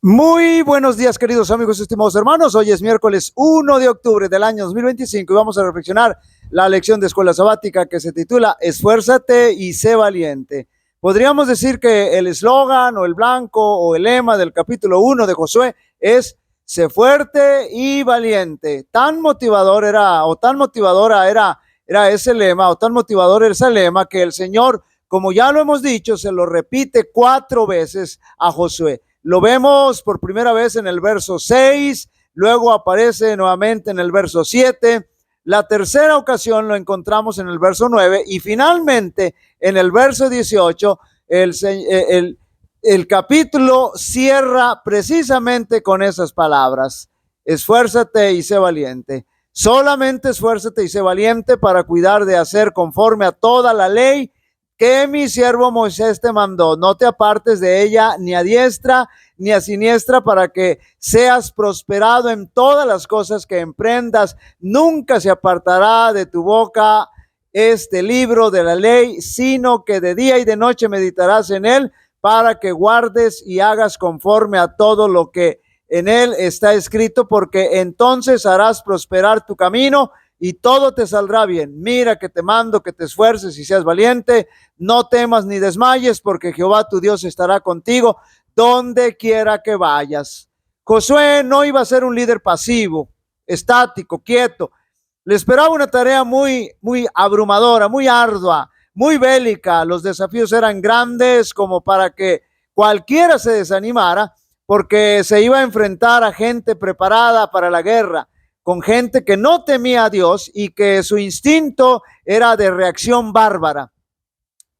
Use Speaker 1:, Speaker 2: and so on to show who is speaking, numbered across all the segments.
Speaker 1: Muy buenos días, queridos amigos, estimados hermanos. Hoy es miércoles 1 de octubre del año 2025 y vamos a reflexionar la lección de escuela sabática que se titula Esfuérzate y sé valiente. Podríamos decir que el eslogan o el blanco o el lema del capítulo 1 de Josué es sé fuerte y valiente. Tan motivador era o tan motivadora era ese lema o tan motivador era ese lema que el Señor, como ya lo hemos dicho, se lo repite 4 veces a Josué. Lo vemos por primera vez en el verso 6, luego aparece nuevamente en el verso 7, la tercera ocasión lo encontramos en el verso 9 y finalmente en el verso 18 el capítulo cierra precisamente con esas palabras: esfuérzate y sé valiente. Solamente esfuérzate y sé valiente para cuidar de hacer conforme a toda la ley que mi siervo Moisés te mandó. No te apartes de ella ni a diestra ni a siniestra, para que seas prosperado en todas las cosas que emprendas. Nunca se apartará de tu boca este libro de la ley, sino que de día y de noche meditarás en él, para que guardes y hagas conforme a todo lo que en él está escrito, porque entonces harás prosperar tu camino y todo te saldrá bien. Mira que te mando que te esfuerces y seas valiente. No temas ni desmayes, porque Jehová tu Dios estará contigo donde quiera que vayas. Josué no iba a ser un líder pasivo, estático, quieto. Le esperaba una tarea muy abrumadora, muy ardua, muy bélica. Los desafíos eran grandes como para que cualquiera se desanimara, porque se iba a enfrentar a gente preparada para la guerra, con gente que no temía a Dios y que su instinto era de reacción bárbara.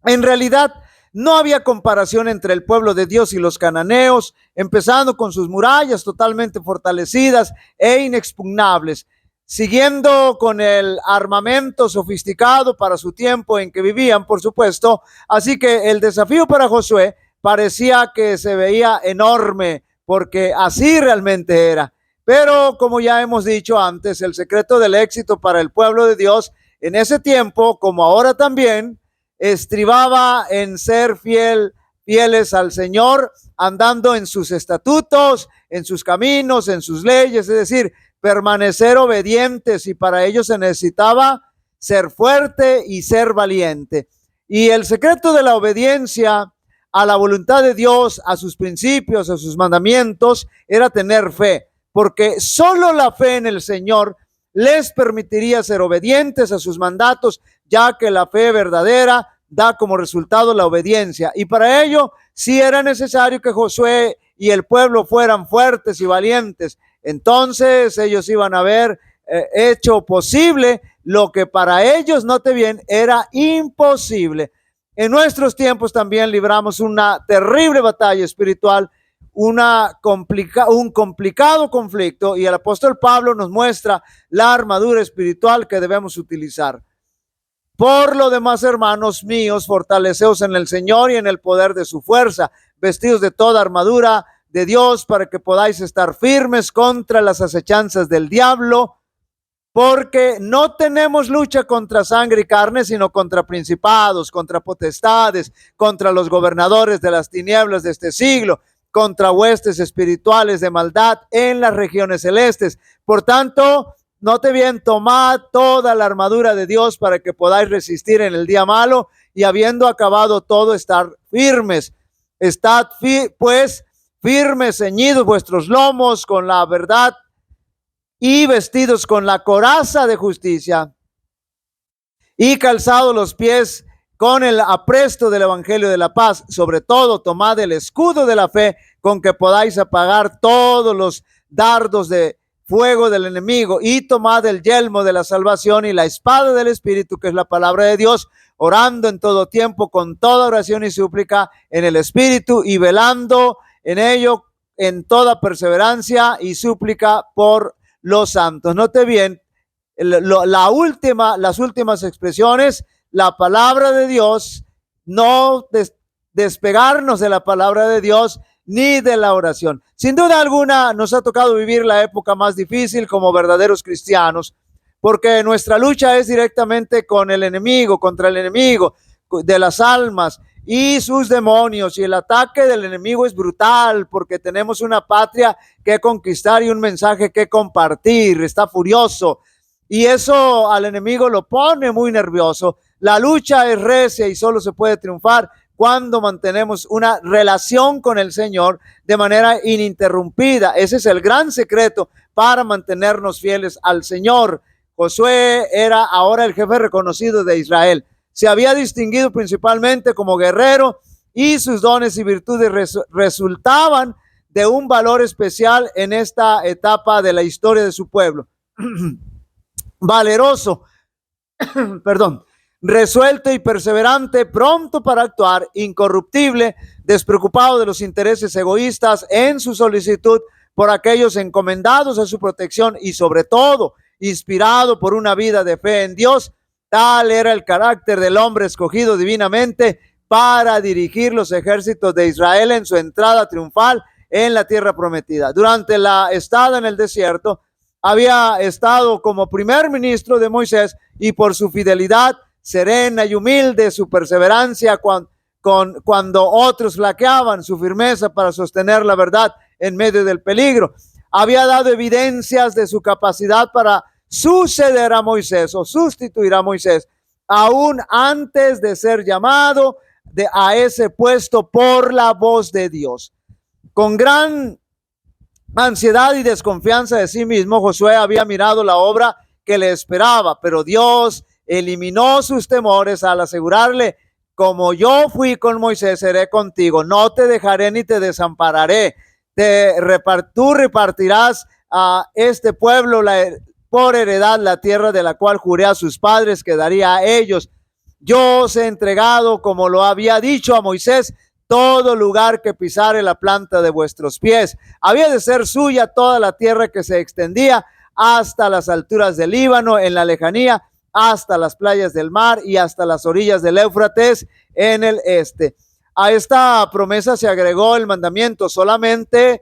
Speaker 1: En realidad, no había comparación entre el pueblo de Dios y los cananeos, empezando con sus murallas totalmente fortalecidas e inexpugnables, siguiendo con el armamento sofisticado para su tiempo en que vivían, por supuesto. Así que el desafío para Josué parecía que se veía enorme, porque así realmente era. Pero como ya hemos dicho antes, el secreto del éxito para el pueblo de Dios en ese tiempo, como ahora también, estribaba en ser fieles al Señor, andando en sus estatutos, en sus caminos, en sus leyes, es decir, permanecer obedientes, y para ello se necesitaba ser fuerte y ser valiente. Y el secreto de la obediencia a la voluntad de Dios, a sus principios, a sus mandamientos, era tener fe, porque solo la fe en el Señor les permitiría ser obedientes a sus mandatos, ya que la fe verdadera da como resultado la obediencia. Y para ello sí era necesario que Josué y el pueblo fueran fuertes y valientes. Entonces ellos iban a haber hecho posible lo que para ellos, note bien, era imposible. En nuestros tiempos también libramos una terrible batalla espiritual, un complicado conflicto, y el apóstol Pablo nos muestra la armadura espiritual que debemos utilizar. Por lo demás, hermanos míos, fortaleceos en el Señor y en el poder de su fuerza, vestidos de toda armadura de Dios, para que podáis estar firmes contra las acechanzas del diablo, porque no tenemos lucha contra sangre y carne, sino contra principados, contra potestades, contra los gobernadores de las tinieblas de este siglo, contra huestes espirituales de maldad en las regiones celestes. Por tanto, note bien, tomad toda la armadura de Dios para que podáis resistir en el día malo, y habiendo acabado todo, estar firmes. Estad pues firmes, ceñidos vuestros lomos con la verdad y vestidos con la coraza de justicia, y calzados los pies con el apresto del evangelio de la paz. Sobre todo, tomad el escudo de la fe, con que podáis apagar todos los dardos de fuego del enemigo, y tomad el yelmo de la salvación y la espada del Espíritu, que es la palabra de Dios, orando en todo tiempo con toda oración y súplica en el Espíritu, y velando en ello en toda perseverancia y súplica por los santos. Note bien las últimas expresiones: la palabra de Dios, no despegarnos de la palabra de Dios ni de la oración. Sin duda alguna nos ha tocado vivir la época más difícil como verdaderos cristianos, porque nuestra lucha es directamente con el enemigo, contra el enemigo de las almas, y sus demonios. Y el ataque del enemigo es brutal porque tenemos una patria que conquistar y un mensaje que compartir. Está furioso y eso al enemigo lo pone muy nervioso. La lucha es recia y solo se puede triunfar cuando mantenemos una relación con el Señor de manera ininterrumpida. Ese es el gran secreto para mantenernos fieles al Señor. Josué era ahora el jefe reconocido de Israel. Se había distinguido principalmente como guerrero y sus dones y virtudes resultaban de un valor especial en esta etapa de la historia de su pueblo. Valeroso, perdón, resuelto y perseverante, pronto para actuar, incorruptible, despreocupado de los intereses egoístas en su solicitud por aquellos encomendados a su protección y sobre todo inspirado por una vida de fe en Dios. Tal era el carácter del hombre escogido divinamente para dirigir los ejércitos de Israel en su entrada triunfal en la tierra prometida. Durante la estada en el desierto, había estado como primer ministro de Moisés y por su fidelidad serena y humilde, su perseverancia cuando otros flaqueaban, su firmeza para sostener la verdad en medio del peligro. Había dado evidencias de su capacidad para suceder a Moisés o sustituir a Moisés, aún antes de ser llamado a ese puesto por la voz de Dios. Con gran ansiedad y desconfianza de sí mismo, Josué había mirado la obra que le esperaba, pero Dios eliminó sus temores al asegurarle: como yo fui con Moisés, seré contigo, no te dejaré ni te desampararé. Tú repartirás a este pueblo por heredad la tierra de la cual juré a sus padres que daría a ellos. Yo os he entregado, como lo había dicho a Moisés, todo lugar que pisare la planta de vuestros pies. Había de ser suya toda la tierra que se extendía hasta las alturas del Líbano en la lejanía, hasta las playas del mar y hasta las orillas del Éufrates en el este. A esta promesa se agregó el mandamiento: solamente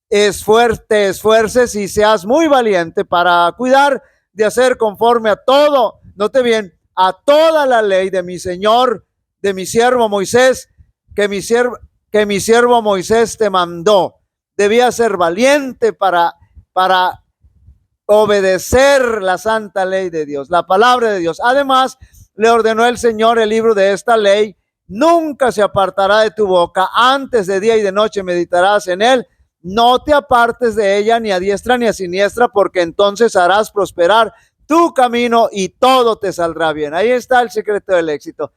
Speaker 1: te esfuerces y seas muy valiente para cuidar de hacer conforme a todo, note bien, a toda la ley de mi Señor, de mi siervo Moisés, que mi siervo Moisés te mandó. Debía ser valiente para obedecer la santa ley de Dios, la palabra de Dios. Además, le ordenó el Señor: el libro de esta ley nunca se apartará de tu boca, antes de día y de noche meditarás en él. No te apartes de ella ni a diestra ni a siniestra, porque entonces harás prosperar tu camino y todo te saldrá bien. Ahí está el secreto del éxito.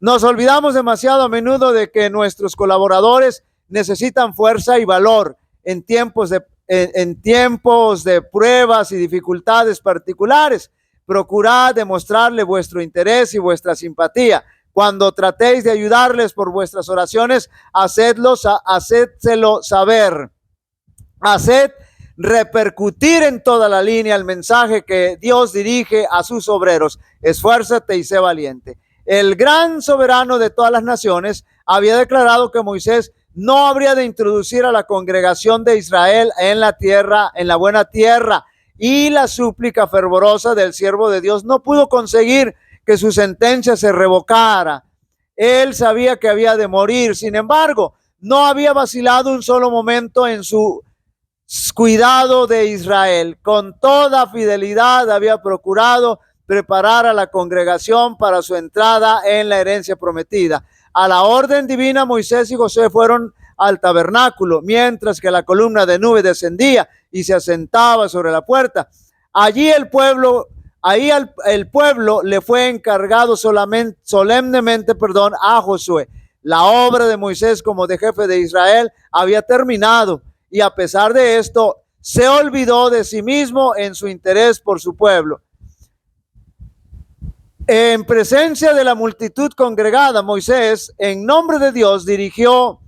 Speaker 1: Nos olvidamos demasiado a menudo de que nuestros colaboradores necesitan fuerza y valor en tiempos de pruebas y dificultades particulares. Procurad demostrarle vuestro interés y vuestra simpatía. Cuando tratéis de ayudarles por vuestras oraciones, hacédselo saber. Haced repercutir en toda la línea el mensaje que Dios dirige a sus obreros: esfuérzate y sé valiente. El gran soberano de todas las naciones había declarado que Moisés no habría de introducir a la congregación de Israel en la tierra, en la buena tierra, y la súplica fervorosa del siervo de Dios no pudo conseguir que su sentencia se revocara. Él sabía que había de morir. Sin embargo, no había vacilado un solo momento en su cuidado de Israel. Con toda fidelidad había procurado preparar a la congregación para su entrada en la herencia prometida. A la orden divina, Moisés y Josué fueron al tabernáculo, mientras que la columna de nube descendía y se asentaba sobre la puerta. Allí el pueblo le fue encargado solemnemente a Josué. La obra de Moisés como de jefe de Israel había terminado, y a pesar de esto se olvidó de sí mismo en su interés por su pueblo. En presencia de la multitud congregada, Moisés, en nombre de Dios, dirigió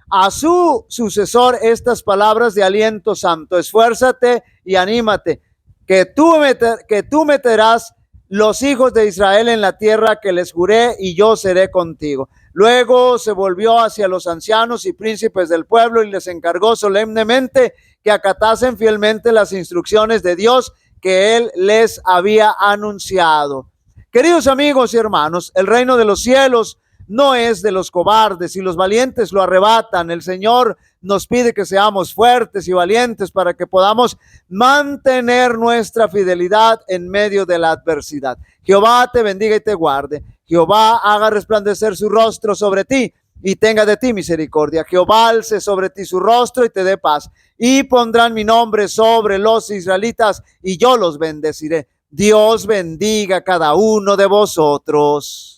Speaker 1: a su sucesor estas palabras de aliento santo: esfuérzate y anímate, que tú meterás los hijos de Israel en la tierra que les juré, y yo seré contigo. Luego se volvió hacia los ancianos y príncipes del pueblo y les encargó solemnemente que acatasen fielmente las instrucciones de Dios que él les había anunciado. Queridos amigos y hermanos, el reino de los cielos no es de los cobardes, y los valientes lo arrebatan. El Señor nos pide que seamos fuertes y valientes para que podamos mantener nuestra fidelidad en medio de la adversidad. Jehová te bendiga y te guarde. Jehová haga resplandecer su rostro sobre ti y tenga de ti misericordia. Jehová alce sobre ti su rostro y te dé paz. Y pondrán mi nombre sobre los israelitas y yo los bendeciré. Dios bendiga a cada uno de vosotros.